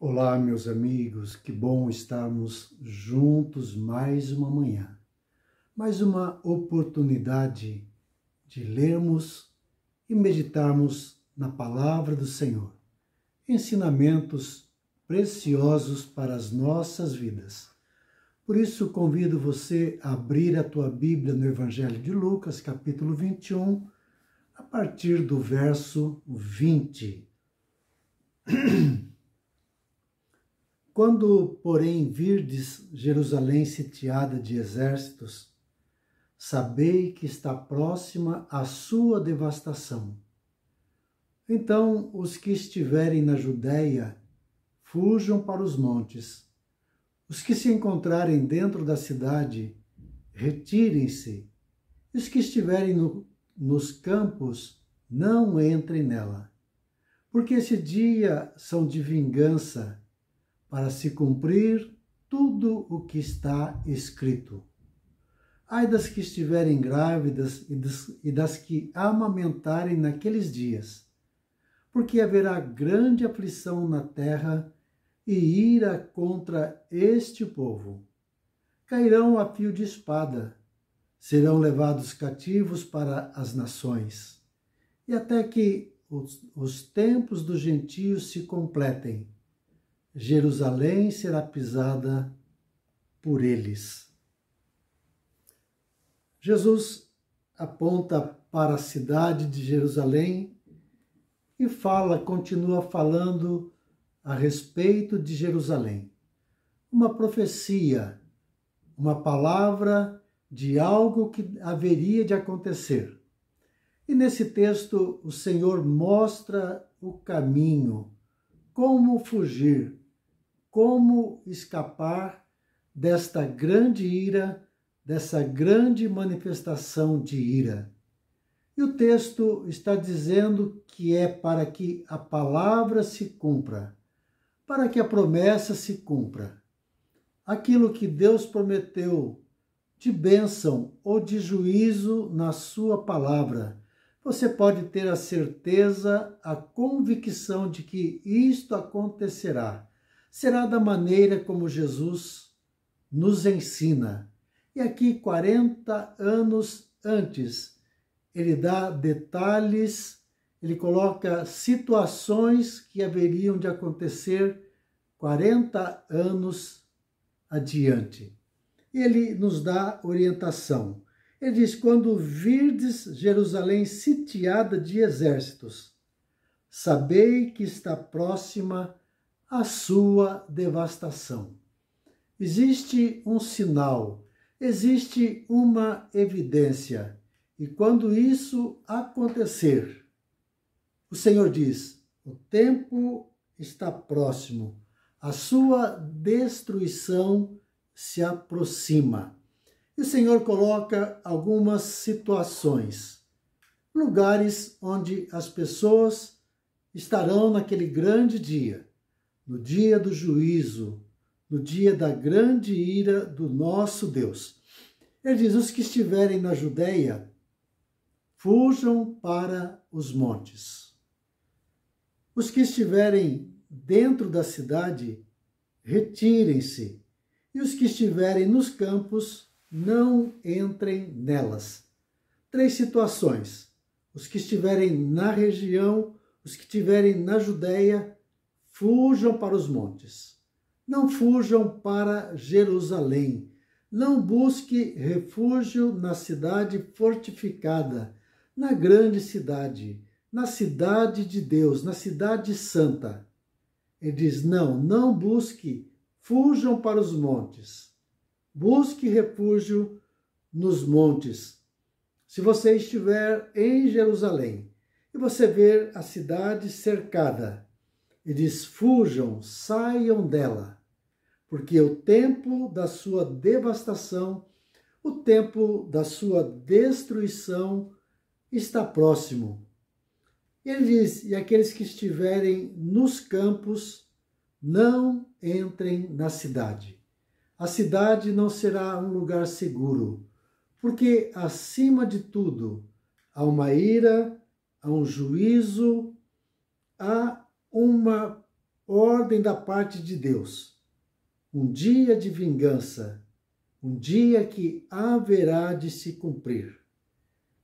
Olá, meus amigos, que bom estarmos juntos mais uma manhã, mais uma oportunidade de lermos e meditarmos na palavra do Senhor, ensinamentos preciosos para as nossas vidas. Por isso, convido você a abrir a tua Bíblia no Evangelho de Lucas, capítulo 21, a partir do verso 20. Quando, porém, virdes Jerusalém sitiada de exércitos, sabei que está próxima a sua devastação. Então, os que estiverem na Judéia, fujam para os montes. Os que se encontrarem dentro da cidade, retirem-se. E os que estiverem nos campos, não entrem nela. Porque esse dia são de vingança, para se cumprir tudo o que está escrito. Ai das que estiverem grávidas e das que amamentarem naqueles dias, porque haverá grande aflição na terra e ira contra este povo. Cairão a fio de espada, serão levados cativos para as nações, e até que os tempos dos gentios se completem, Jerusalém será pisada por eles. Jesus aponta para a cidade de Jerusalém e continua falando a respeito de Jerusalém. Uma profecia, uma palavra de algo que haveria de acontecer. E nesse texto o Senhor mostra o caminho, como fugir, como escapar desta grande ira, dessa grande manifestação de ira. E o texto está dizendo que é para que a palavra se cumpra, para que a promessa se cumpra. Aquilo que Deus prometeu de bênção ou de juízo na sua palavra, você pode ter a certeza, a convicção de que isto acontecerá. Será da maneira como Jesus nos ensina. E aqui, 40 anos antes, ele dá detalhes, ele coloca situações que haveriam de acontecer 40 anos adiante. Ele nos dá orientação. Ele diz, quando virdes Jerusalém sitiada de exércitos, sabei que está próxima a sua devastação. Existe um sinal, existe uma evidência, e quando isso acontecer, o Senhor diz, o tempo está próximo, a sua destruição se aproxima. E o Senhor coloca algumas situações, lugares onde as pessoas estarão naquele grande dia, no dia do juízo, no dia da grande ira do nosso Deus. Ele diz, os que estiverem na Judéia, fujam para os montes. Os que estiverem dentro da cidade, retirem-se. E os que estiverem nos campos, não entrem nelas. 3 situações. Os que estiverem na região, os que estiverem na Judéia, fujam para os montes. Não fujam para Jerusalém. Não busque refúgio na cidade fortificada, na grande cidade, na cidade de Deus, na cidade santa. Ele diz, não busque, fujam para os montes. Busque refúgio nos montes. Se você estiver em Jerusalém e você ver a cidade cercada, ele diz, fujam, saiam dela, porque o tempo da sua devastação, o tempo da sua destruição está próximo. Ele diz, e aqueles que estiverem nos campos, não entrem na cidade. A cidade não será um lugar seguro, porque, acima de tudo, há uma ira, há um juízo, há uma ordem da parte de Deus, um dia de vingança, um dia que haverá de se cumprir.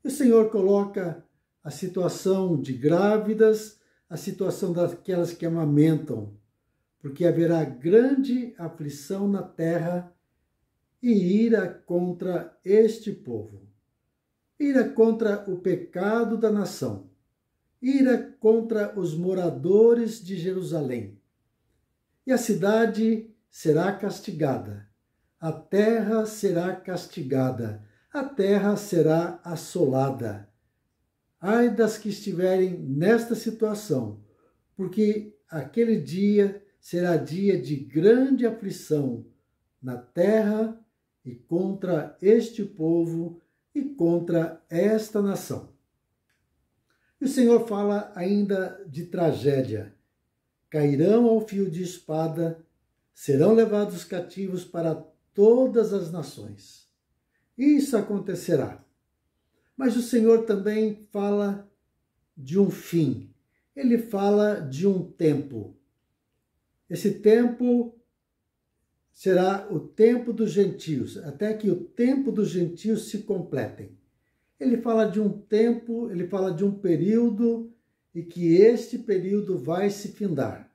O Senhor coloca a situação de grávidas, a situação daquelas que amamentam, porque haverá grande aflição na terra e ira contra este povo, ira contra o pecado da nação, ira contra os moradores de Jerusalém. E a cidade será castigada, a terra será castigada, a terra será assolada. Ai das que estiverem nesta situação, porque aquele dia será dia de grande aflição na terra e contra este povo e contra esta nação. E o Senhor fala ainda de tragédia. Cairão ao fio de espada, serão levados cativos para todas as nações. Isso acontecerá. Mas o Senhor também fala de um fim. Ele fala de um tempo. Esse tempo será o tempo dos gentios, até que o tempo dos gentios se completem. Ele fala de um tempo, ele fala de um período e que este período vai se findar.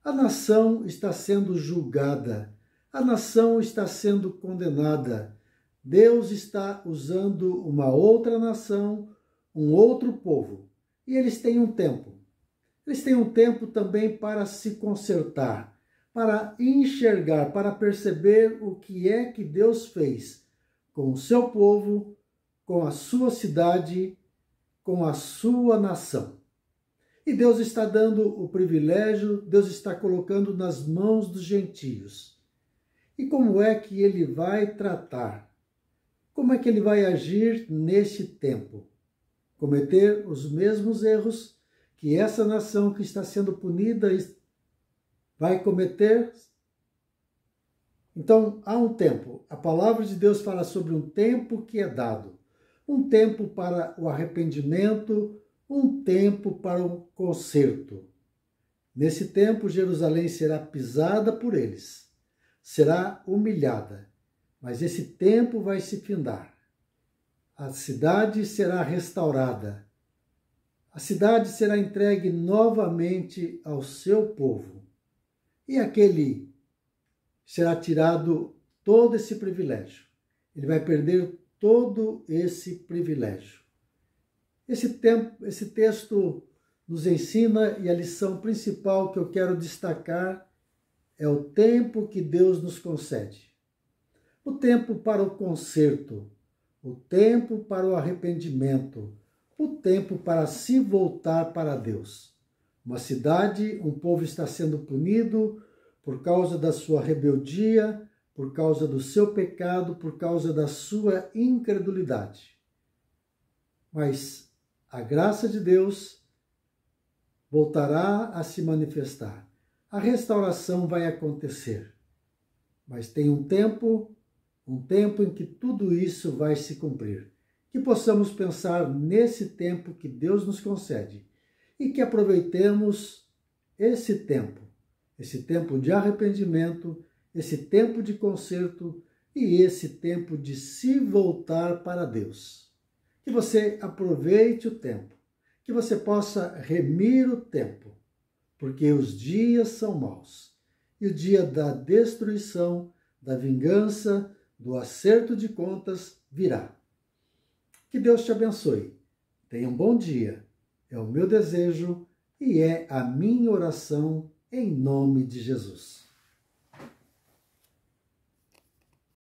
A nação está sendo julgada, a nação está sendo condenada. Deus está usando uma outra nação, um outro povo, e eles têm um tempo. Eles têm um tempo também para se consertar, para enxergar, para perceber o que é que Deus fez com o seu povo, com a sua cidade, com a sua nação. E Deus está dando o privilégio, Deus está colocando nas mãos dos gentios. E como é que ele vai tratar? Como é que ele vai agir neste tempo? Cometer os mesmos erros que essa nação que está sendo punida vai cometer? Então, há um tempo. A palavra de Deus fala sobre um tempo que é dado. Um tempo para o arrependimento, um tempo para o conserto. Nesse tempo, Jerusalém será pisada por eles, será humilhada, mas esse tempo vai se findar. A cidade será restaurada, a cidade será entregue novamente ao seu povo, e aquele será tirado todo esse privilégio. Ele vai perder todo esse privilégio. Esse texto nos ensina, e a lição principal que eu quero destacar é o tempo que Deus nos concede. O tempo para o conserto, o tempo para o arrependimento, o tempo para se voltar para Deus. Uma cidade, um povo está sendo punido por causa da sua rebeldia, por causa do seu pecado, por causa da sua incredulidade. Mas a graça de Deus voltará a se manifestar. A restauração vai acontecer. Mas tem um tempo em que tudo isso vai se cumprir. Que possamos pensar nesse tempo que Deus nos concede e que aproveitemos esse tempo de arrependimento, esse tempo de conserto e esse tempo de se voltar para Deus. Que você aproveite o tempo, que você possa remir o tempo, porque os dias são maus. E o dia da destruição, da vingança, do acerto de contas virá. Que Deus te abençoe. Tenha um bom dia. É o meu desejo e é a minha oração em nome de Jesus.